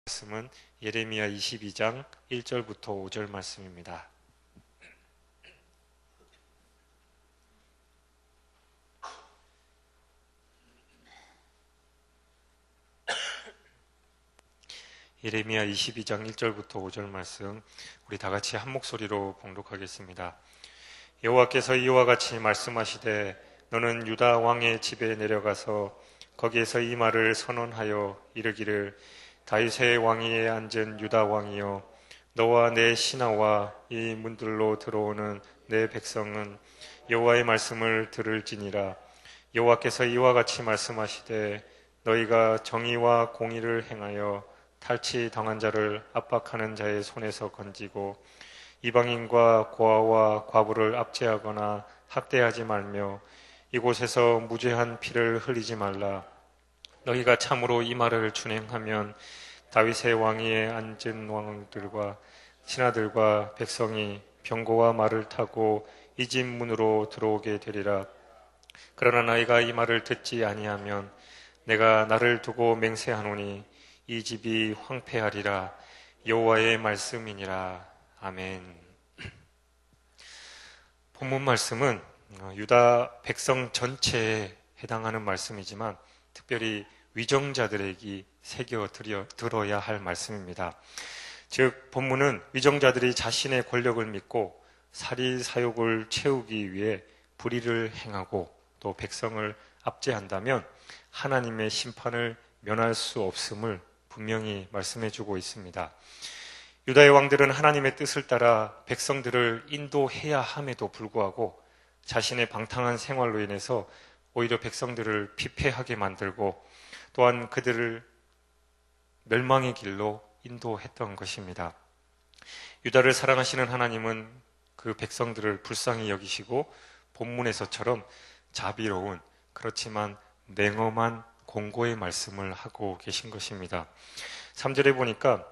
말씀은 예레미야 22장 1절부터 5절 말씀입니다. 예레미야 22장 1절부터 5절 말씀, 우리 다 같이 한 목소리로 봉독하겠습니다. 여호와께서 이와 같이 말씀하시되 너는 유다 왕의 집에 내려가서 거기에서 이 말을 선언하여 이르기를 다윗의 왕위에 앉은 유다 왕이여, 너와 내 신하와 이 문들로 들어오는 내 백성은 여호와의 말씀을 들을지니라. 여호와께서 이와 같이 말씀하시되 너희가 정의와 공의를 행하여 탈취 당한 자를 압박하는 자의 손에서 건지고 이방인과 고아와 과부를 압제하거나 학대하지 말며 이곳에서 무죄한 피를 흘리지 말라. 너희가 참으로 이 말을 준행하면 다윗의 왕위에 앉은 왕들과 신하들과 백성이 병거와 말을 타고 이 집 문으로 들어오게 되리라. 그러나 너희가 이 말을 듣지 아니하면 내가 나를 두고 맹세하노니 이 집이 황폐하리라. 여호와의 말씀이니라. 아멘. 본문 말씀은 유다 백성 전체에 해당하는 말씀이지만 특별히 위정자들에게 새겨 들어야 할 말씀입니다. 즉 본문은 위정자들이 자신의 권력을 믿고 사리사욕을 채우기 위해 불의를 행하고 또 백성을 압제한다면 하나님의 심판을 면할 수 없음을 분명히 말씀해주고 있습니다. 유다의 왕들은 하나님의 뜻을 따라 백성들을 인도해야 함에도 불구하고 자신의 방탕한 생활로 인해서 오히려 백성들을 피폐하게 만들고 또한 그들을 멸망의 길로 인도했던 것입니다. 유다를 사랑하시는 하나님은 그 백성들을 불쌍히 여기시고 본문에서처럼 자비로운, 그렇지만 냉엄한 공고의 말씀을 하고 계신 것입니다. 3절에 보니까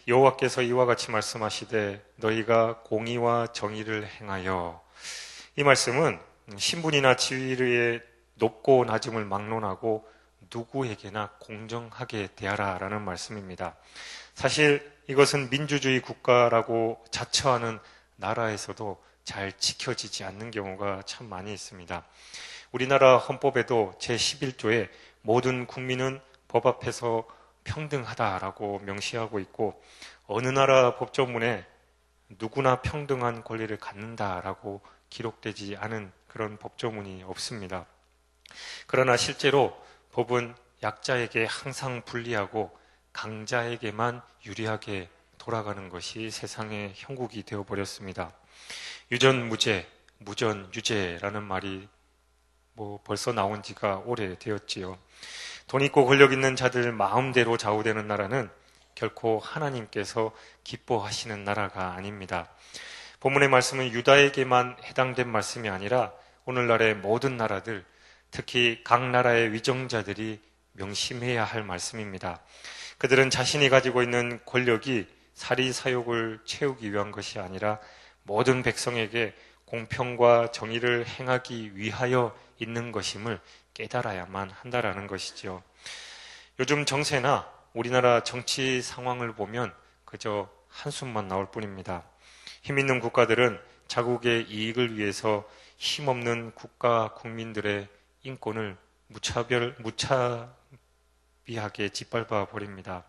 여호와께서 이와 같이 말씀하시되 너희가 공의와 정의를 행하여, 이 말씀은 신분이나 지위의 높고 낮음을 막론하고 누구에게나 공정하게 대하라라는 말씀입니다. 사실 이것은 민주주의 국가라고 자처하는 나라에서도 잘 지켜지지 않는 경우가 참 많이 있습니다. 우리나라 헌법에도 제11조에 모든 국민은 법 앞에서 평등하다라고 명시하고 있고, 어느 나라 법조문에 누구나 평등한 권리를 갖는다라고 기록되지 않은 그런 법조문이 없습니다. 그러나 실제로 법은 약자에게 항상 불리하고 강자에게만 유리하게 돌아가는 것이 세상의 형국이 되어버렸습니다. 유전무죄, 무전유죄라는 말이 벌써 나온 지가 오래되었지요. 돈 있고 권력 있는 자들 마음대로 좌우되는 나라는 결코 하나님께서 기뻐하시는 나라가 아닙니다. 본문의 말씀은 유다에게만 해당된 말씀이 아니라 오늘날의 모든 나라들, 특히 각 나라의 위정자들이 명심해야 할 말씀입니다. 그들은 자신이 가지고 있는 권력이 사리사욕을 채우기 위한 것이 아니라 모든 백성에게 공평과 정의를 행하기 위하여 있는 것임을 깨달아야만 한다라는 것이죠. 요즘 정세나 우리나라 정치 상황을 보면 그저 한숨만 나올 뿐입니다. 힘있는 국가들은 자국의 이익을 위해서 힘없는 국가 국민들의 인권을 무차비하게 짓밟아 버립니다.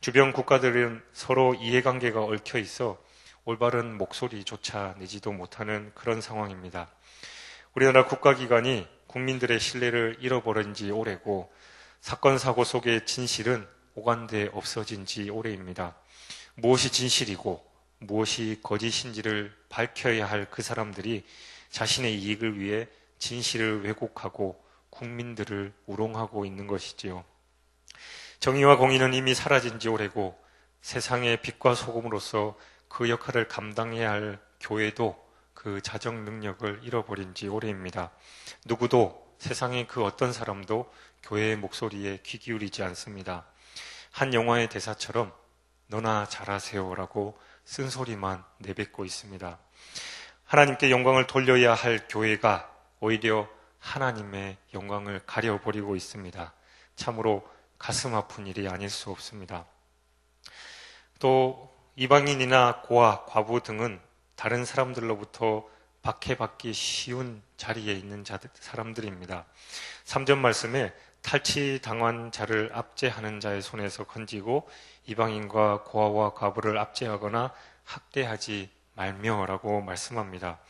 주변 국가들은 서로 이해관계가 얽혀 있어 올바른 목소리조차 내지도 못하는 그런 상황입니다. 우리나라 국가기관이 국민들의 신뢰를 잃어버린 지 오래고 사건 사고 속의 진실은 오간데 없어진 지 오래입니다. 무엇이 진실이고 무엇이 거짓인지를 밝혀야 할 그 사람들이 자신의 이익을 위해 진실을 왜곡하고 국민들을 우롱하고 있는 것이지요. 정의와 공의는 이미 사라진 지 오래고 세상의 빛과 소금으로서 그 역할을 감당해야 할 교회도 그 자정 능력을 잃어버린 지 오래입니다. 누구도, 세상의 그 어떤 사람도 교회의 목소리에 귀 기울이지 않습니다. 한 영화의 대사처럼 너나 잘하세요라고 쓴소리만 내뱉고 있습니다. 하나님께 영광을 돌려야 할 교회가 오히려 하나님의 영광을 가려버리고 있습니다. 참으로 가슴 아픈 일이 아닐 수 없습니다. 또 이방인이나 고아, 과부 등은 다른 사람들로부터 박해받기 쉬운 자리에 있는 사람들입니다. 3절 말씀에 탈취당한 자를 압제하는 자의 손에서 건지고 이방인과 고아와 과부를 압제하거나 학대하지 말며라고 말씀합니다.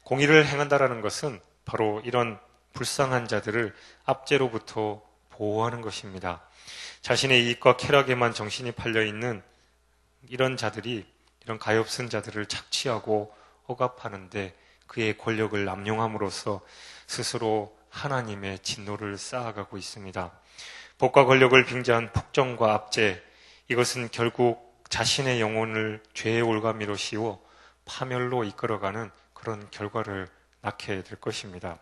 공의를 행한다라는 것은 바로 이런 불쌍한 자들을 압제로부터 보호하는 것입니다. 자신의 이익과 쾌락에만 정신이 팔려있는 이런 자들이 이런 가엾은 자들을 착취하고 억압하는데 그의 권력을 남용함으로써 스스로 하나님의 진노를 쌓아가고 있습니다. 법과 권력을 빙자한 폭정과 압제, 이것은 결국 자신의 영혼을 죄의 올가미로 씌워 파멸로 이끌어가는 그런 결과를 낳게 될 것입니다.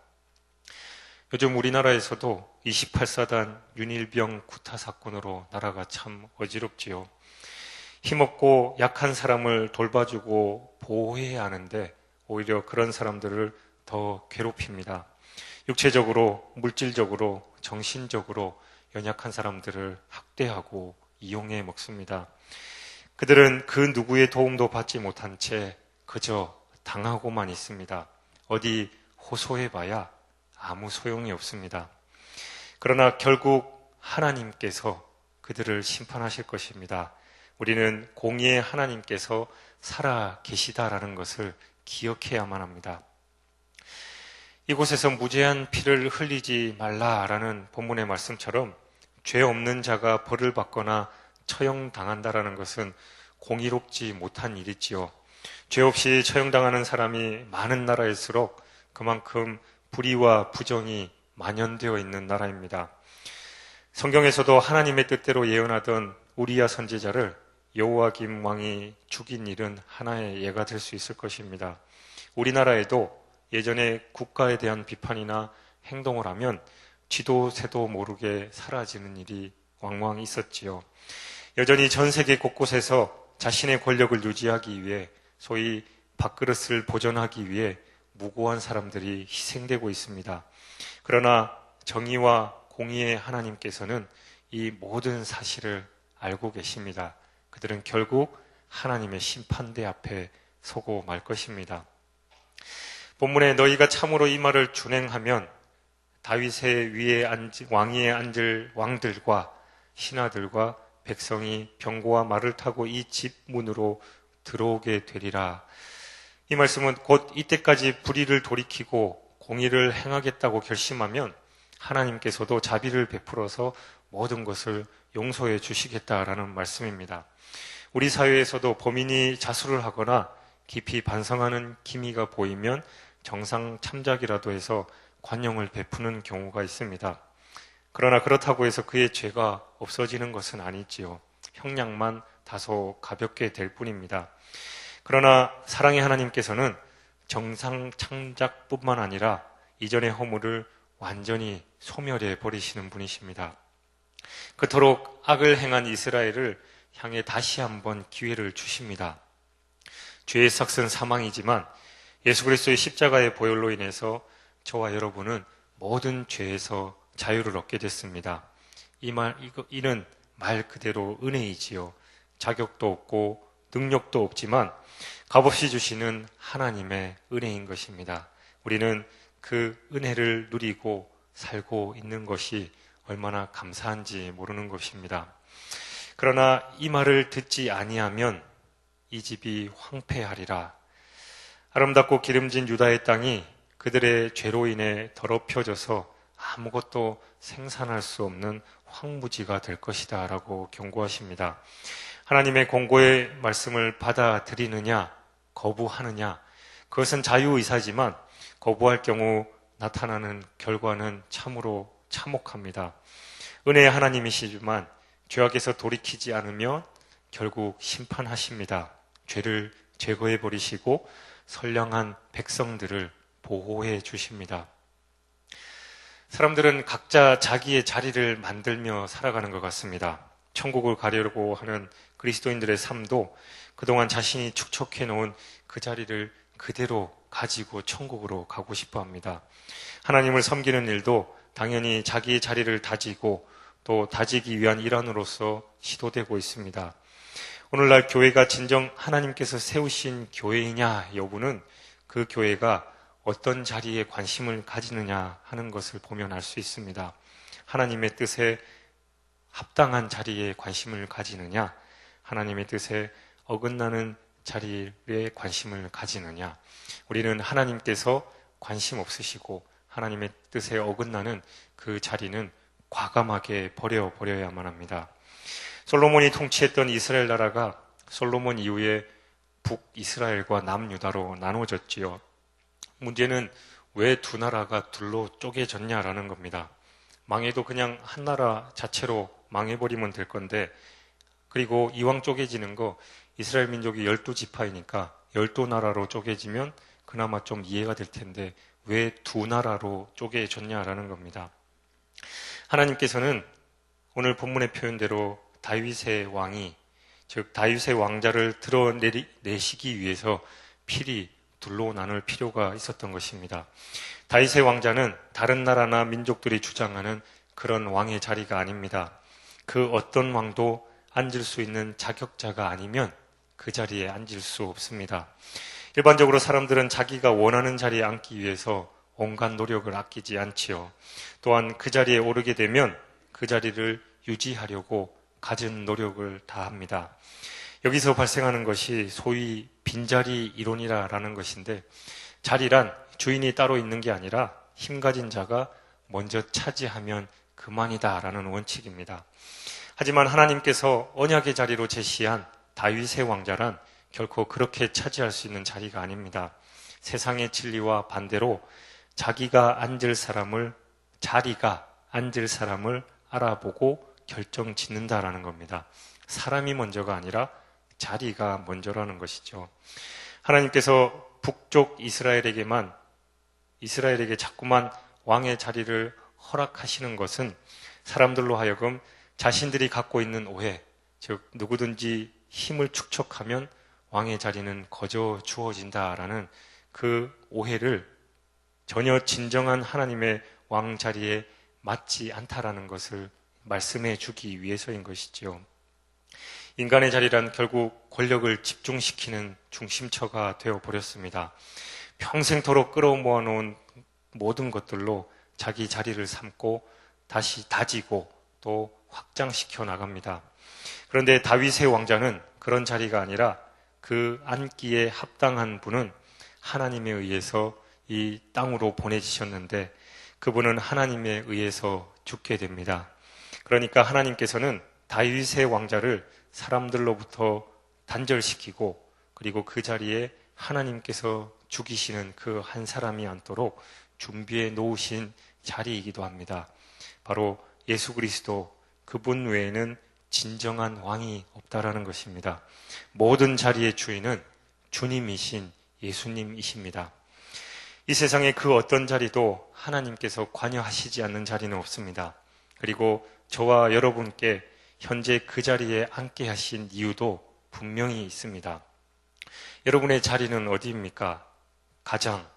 요즘 우리나라에서도 28사단 윤일병 구타 사건으로 나라가 참 어지럽지요. 힘없고 약한 사람을 돌봐주고 보호해야 하는데 오히려 그런 사람들을 더 괴롭힙니다. 육체적으로, 물질적으로, 정신적으로 연약한 사람들을 학대하고 이용해 먹습니다. 그들은 그 누구의 도움도 받지 못한 채 그저 당하고만 있습니다. 어디 호소해봐야 아무 소용이 없습니다. 그러나 결국 하나님께서 그들을 심판하실 것입니다. 우리는 공의의 하나님께서 살아 계시다라는 것을 기억해야만 합니다. 이곳에서 무죄한 피를 흘리지 말라라는 본문의 말씀처럼 죄 없는 자가 벌을 받거나 처형당한다라는 것은 공의롭지 못한 일이지요. 죄 없이 처형당하는 사람이 많은 나라일수록 그만큼 불의와 부정이 만연되어 있는 나라입니다. 성경에서도 하나님의 뜻대로 예언하던 우리야 선지자를 여호와김 왕이 죽인 일은 하나의 예가 될 수 있을 것입니다. 우리나라에도 예전에 국가에 대한 비판이나 행동을 하면 쥐도 새도 모르게 사라지는 일이 왕왕 있었지요. 여전히 전 세계 곳곳에서 자신의 권력을 유지하기 위해 소위 밥그릇을 보존하기 위해 무고한 사람들이 희생되고 있습니다. 그러나 정의와 공의의 하나님께서는 이 모든 사실을 알고 계십니다. 그들은 결국 하나님의 심판대 앞에 서고 말 것입니다. 본문에 너희가 참으로 이 말을 준행하면 다윗의 위에 왕위에 앉을 왕들과 신하들과 백성이 병거와 말을 타고 이 집 문으로 들어오게 되리라. 이 말씀은 곧 이때까지 불의를 돌이키고 공의를 행하겠다고 결심하면 하나님께서도 자비를 베풀어서 모든 것을 용서해 주시겠다라는 말씀입니다. 우리 사회에서도 범인이 자수를 하거나 깊이 반성하는 기미가 보이면 정상 참작이라도 해서 관용을 베푸는 경우가 있습니다. 그러나 그렇다고 해서 그의 죄가 없어지는 것은 아니지요. 형량만 다소 가볍게 될 뿐입니다. 그러나 사랑의 하나님께서는 정상 참작뿐만 아니라 이전의 허물을 완전히 소멸해 버리시는 분이십니다. 그토록 악을 행한 이스라엘을 향해 다시 한번 기회를 주십니다. 죄의 삭은 사망이지만 예수 그리스도의 십자가의 보혈로 인해서 저와 여러분은 모든 죄에서 자유를 얻게 됐습니다. 이는 말 그대로 은혜이지요. 자격도 없고 능력도 없지만 값없이 주시는 하나님의 은혜인 것입니다. 우리는 그 은혜를 누리고 살고 있는 것이 얼마나 감사한지 모르는 것입니다. 그러나 이 말을 듣지 아니하면 이 집이 황폐하리라. 아름답고 기름진 유다의 땅이 그들의 죄로 인해 더럽혀져서 아무것도 생산할 수 없는 황무지가 될 것이다 라고 경고하십니다. 하나님의 공고의 말씀을 받아들이느냐 거부하느냐, 그것은 자유의사지만 거부할 경우 나타나는 결과는 참으로 참혹합니다. 은혜의 하나님이시지만 죄악에서 돌이키지 않으면 결국 심판하십니다. 죄를 제거해 버리시고 선량한 백성들을 보호해 주십니다. 사람들은 각자 자기의 자리를 만들며 살아가는 것 같습니다. 천국을 가려고 하는 그리스도인들의 삶도 그동안 자신이 축적해 놓은 그 자리를 그대로 가지고 천국으로 가고 싶어 합니다. 하나님을 섬기는 일도 당연히 자기의 자리를 다지고 또 다지기 위한 일환으로서 시도되고 있습니다. 오늘날 교회가 진정 하나님께서 세우신 교회이냐 여부는 그 교회가 어떤 자리에 관심을 가지느냐 하는 것을 보면 알 수 있습니다. 하나님의 뜻에 합당한 자리에 관심을 가지느냐, 하나님의 뜻에 어긋나는 자리에 관심을 가지느냐. 우리는 하나님께서 관심 없으시고 하나님의 뜻에 어긋나는 그 자리는 과감하게 버려야만 합니다. 솔로몬이 통치했던 이스라엘 나라가 솔로몬 이후에 북이스라엘과 남유다로 나눠졌지요. 문제는 왜 두 나라가 둘로 쪼개졌냐라는 겁니다. 망해도 그냥 한 나라 자체로 망해버리면 될 건데, 그리고 이왕 쪼개지는 거 이스라엘 민족이 12지파이니까 12나라로 쪼개지면 그나마 좀 이해가 될 텐데 왜 두 나라로 쪼개졌냐라는 겁니다. 하나님께서는 오늘 본문의 표현대로 다윗의 왕이, 즉 다윗의 왕자를 드러내시기 위해서 필히 둘로 나눌 필요가 있었던 것입니다. 다윗의 왕자는 다른 나라나 민족들이 주장하는 그런 왕의 자리가 아닙니다. 그 어떤 왕도 앉을 수 있는 자격자가 아니면 그 자리에 앉을 수 없습니다. 일반적으로 사람들은 자기가 원하는 자리에 앉기 위해서 온갖 노력을 아끼지 않지요. 또한 그 자리에 오르게 되면 그 자리를 유지하려고 갖은 노력을 다합니다. 여기서 발생하는 것이 소위 빈자리 이론이라는 것인데, 자리란 주인이 따로 있는 게 아니라 힘가진 자가 먼저 차지하면 그만이다라는 원칙입니다. 하지만 하나님께서 언약의 자리로 제시한 다윗의 왕자란 결코 그렇게 차지할 수 있는 자리가 아닙니다. 세상의 진리와 반대로 자리가 앉을 사람을 알아보고 결정 짓는다라는 겁니다. 사람이 먼저가 아니라 자리가 먼저라는 것이죠. 하나님께서 북쪽 이스라엘에게 자꾸만 왕의 자리를 허락하시는 것은 사람들로 하여금 자신들이 갖고 있는 오해, 즉 누구든지 힘을 축적하면 왕의 자리는 거저 주어진다라는 그 오해를 전혀 진정한 하나님의 왕 자리에 맞지 않다라는 것을 말씀해 주기 위해서인 것이지요. 인간의 자리란 결국 권력을 집중시키는 중심처가 되어버렸습니다. 평생토록 끌어모아 놓은 모든 것들로 자기 자리를 삼고 다시 다지고 또 확장시켜 나갑니다. 그런데 다윗의 왕자는 그런 자리가 아니라 그 앉기에 합당한 분은 하나님에 의해서 이 땅으로 보내지셨는데 그분은 하나님에 의해서 죽게 됩니다. 그러니까 하나님께서는 다윗의 왕자를 사람들로부터 단절시키고 그리고 그 자리에 하나님께서 죽이시는 그 한 사람이 앉도록 준비해 놓으신 자리이기도 합니다. 바로 예수 그리스도, 그분 외에는 진정한 왕이 없다라는 것입니다. 모든 자리의 주인은 주님이신 예수님이십니다. 이 세상의 그 어떤 자리도 하나님께서 관여하시지 않는 자리는 없습니다. 그리고 저와 여러분께 현재 그 자리에 앉게 하신 이유도 분명히 있습니다. 여러분의 자리는 어디입니까? 가장,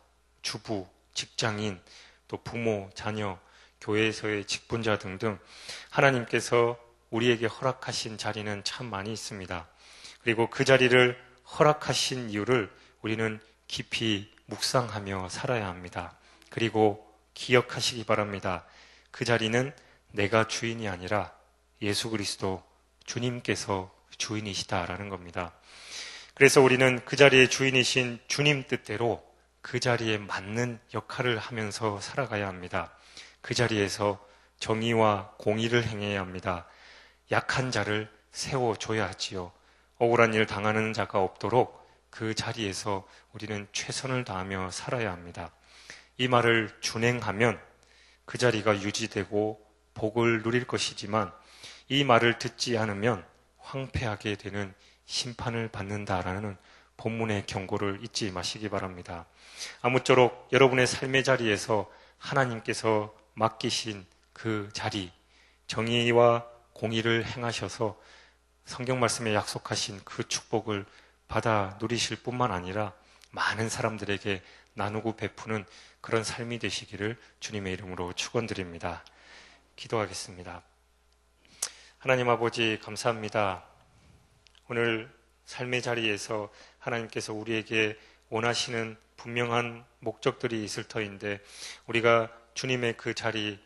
주부, 직장인, 또 부모, 자녀, 교회에서의 직분자 등등 하나님께서 우리에게 허락하신 자리는 참 많이 있습니다. 그리고 그 자리를 허락하신 이유를 우리는 깊이 묵상하며 살아야 합니다. 그리고 기억하시기 바랍니다. 그 자리는 내가 주인이 아니라 예수 그리스도 주님께서 주인이시다라는 겁니다. 그래서 우리는 그 자리의 주인이신 주님 뜻대로 그 자리에 맞는 역할을 하면서 살아가야 합니다. 그 자리에서 정의와 공의를 행해야 합니다. 약한 자를 세워줘야 하지요. 억울한 일 당하는 자가 없도록 그 자리에서 우리는 최선을 다하며 살아야 합니다. 이 말을 준행하면 그 자리가 유지되고 복을 누릴 것이지만 이 말을 듣지 않으면 황폐하게 되는 심판을 받는다라는 본문의 경고를 잊지 마시기 바랍니다. 아무쪼록 여러분의 삶의 자리에서 하나님께서 맡기신 그 자리, 정의와 공의를 행하셔서 성경 말씀에 약속하신 그 축복을 받아 누리실 뿐만 아니라 많은 사람들에게 나누고 베푸는 그런 삶이 되시기를 주님의 이름으로 축원드립니다. 기도하겠습니다. 하나님 아버지 감사합니다. 오늘 삶의 자리에서 하나님께서 우리에게 원하시는 분명한 목적들이 있을 터인데 우리가 주님의 그 자리,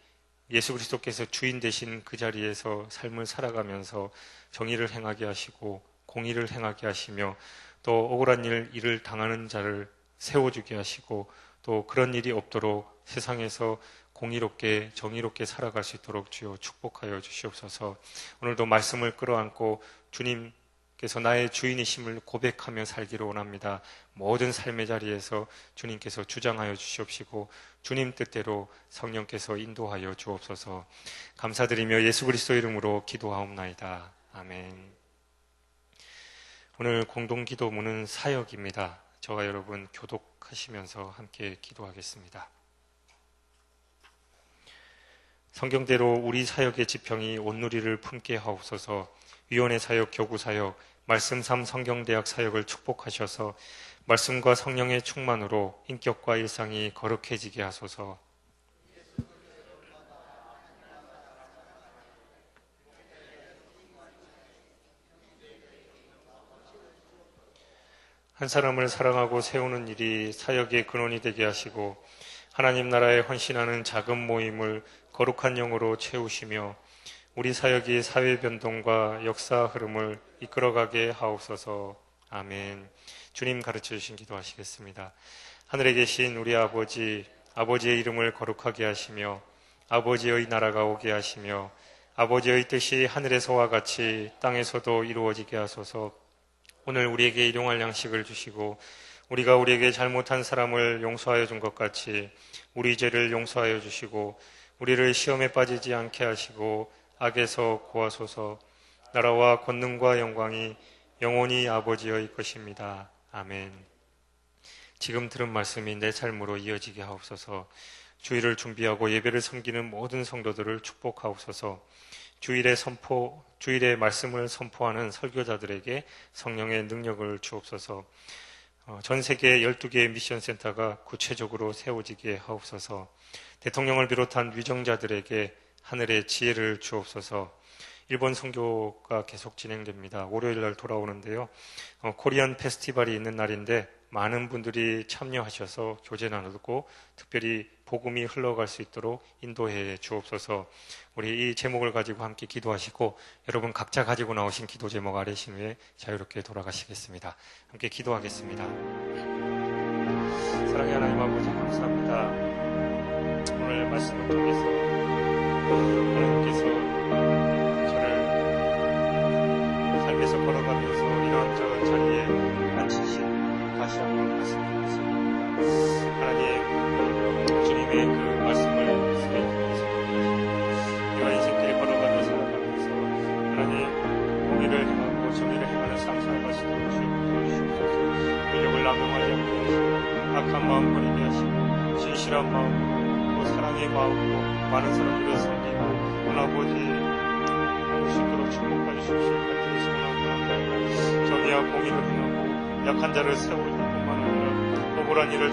예수 그리스도께서 주인 되신 그 자리에서 삶을 살아가면서 정의를 행하게 하시고 공의를 행하게 하시며 또 억울한 일을 당하는 자를 세워주게 하시고 또 그런 일이 없도록 세상에서 공의롭게 정의롭게 살아갈 수 있도록 주여 축복하여 주시옵소서. 오늘도 말씀을 끌어안고 주님께서 나의 주인이심을 고백하며 살기를 원합니다. 모든 삶의 자리에서 주님께서 주장하여 주시옵시고 주님 뜻대로 성령께서 인도하여 주옵소서. 감사드리며 예수 그리스도 이름으로 기도하옵나이다. 아멘. 오늘 공동기도문은 사역입니다. 저와 여러분 교독하시면서 함께 기도하겠습니다. 성경대로 우리 사역의 지평이 온누리를 품게 하옵소서. 위원회 사역, 교구 사역, 말씀 삶 성경대학 사역을 축복하셔서 말씀과 성령의 충만으로 인격과 일상이 거룩해지게 하소서. 한 사람을 사랑하고 세우는 일이 사역의 근원이 되게 하시고 하나님 나라에 헌신하는 작은 모임을 거룩한 영으로 채우시며 우리 사역이 사회 변동과 역사 흐름을 이끌어가게 하옵소서. 아멘. 주님 가르쳐 주신 기도하시겠습니다. 하늘에 계신 우리 아버지, 아버지의 이름을 거룩하게 하시며 아버지의 나라가 오게 하시며 아버지의 뜻이 하늘에서와 같이 땅에서도 이루어지게 하소서. 오늘 우리에게 일용할 양식을 주시고 우리가 우리에게 잘못한 사람을 용서하여 준 것 같이 우리 죄를 용서하여 주시고 우리를 시험에 빠지지 않게 하시고 악에서 구하소서. 나라와 권능과 영광이 영원히 아버지의 것입니다. 아멘. 지금 들은 말씀이 내 삶으로 이어지게 하옵소서. 주일을 준비하고 예배를 섬기는 모든 성도들을 축복하옵소서. 주일의 말씀을 선포하는 설교자들에게 성령의 능력을 주옵소서. 전 세계 12개의 미션 센터가 구체적으로 세워지게 하옵소서. 대통령을 비롯한 위정자들에게 하늘의 지혜를 주옵소서. 일본 선교가 계속 진행됩니다. 월요일 날 돌아오는데요. 코리안 페스티벌이 있는 날인데 많은 분들이 참여하셔서 교제 나누고 특별히 복음이 흘러갈 수 있도록 인도해 주옵소서. 우리 이 제목을 가지고 함께 기도하시고 여러분 각자 가지고 나오신 기도 제목 아래신 후에 자유롭게 돌아가시겠습니다. 함께 기도하겠습니다. 사랑의 하나님 아버지 감사합니다. 오늘 말씀을 통해서 하나님께서 저를 삶에서 걸어가면서 이런저런 자리에 앉히신 다시 한번 말씀드리겠습니다. 하나님, 주님의 그 말씀을 스매트해서 우리가 인생길에 걸어가며 살아가면서 하나님 공의를 행하고 정의를 행하는 삶 살아갈 수 있도록 도와주시옵소서. 권력을 남용하지 않게 하시고 악한 마음 버리게 하시고 진실한 마음으로 또 사랑의 마음으로 많은 사람들을 섬기고 오늘 아버지 할 수 있도록 축복해 주십시오. 간절히 소원합니다. 정의와 공의를 행하고 약한 자를 세울 뿐만 아니라 억울한 일을